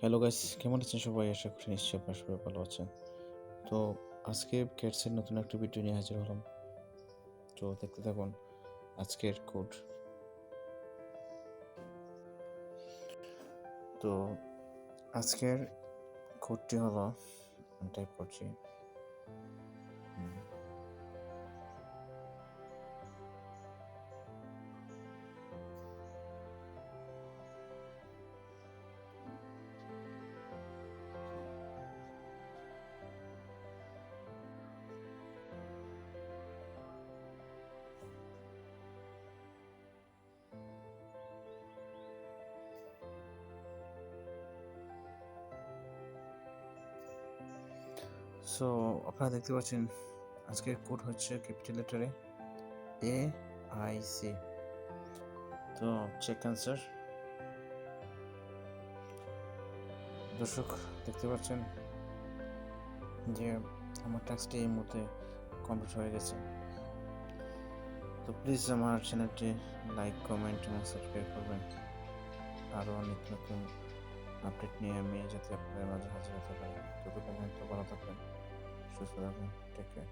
Hello guys, কেমন আছেন সবাই? আশা করি নিশ্চয়ই আপনারা সবাই ভালো আছেন। তো আজকে ক্যাটসের নতুন একটা ভিডিও নিয়ে হাজির হলাম। তো দেখতে থাকুন আজকের কোড। তো আজকের কোডটি হলো, আমি টাইপ করছি। সো আপনারা দেখতে পাচ্ছেন আজকের কোড হচ্ছে ক্যাপিটাল লেটারে AIC। তো চেক অ্যান্সার। দর্শক দেখতে পাচ্ছেন যে আমার টাস্কটি এই মুহূর্তে কমপ্লিট হয়ে গেছে। তো প্লিজ আমার চ্যানেলটি লাইক, কমেন্ট এবং সাবস্ক্রাইব করবেন। আরও নিত্য নতুন আপডেট নিয়ে আমি যাতে আপনাদের মাঝে হাজির হতে পারি। ততক্ষণ পর্যন্ত ভালো থাকবেন, সুস্থ থাকবেন, টেক কেয়ার।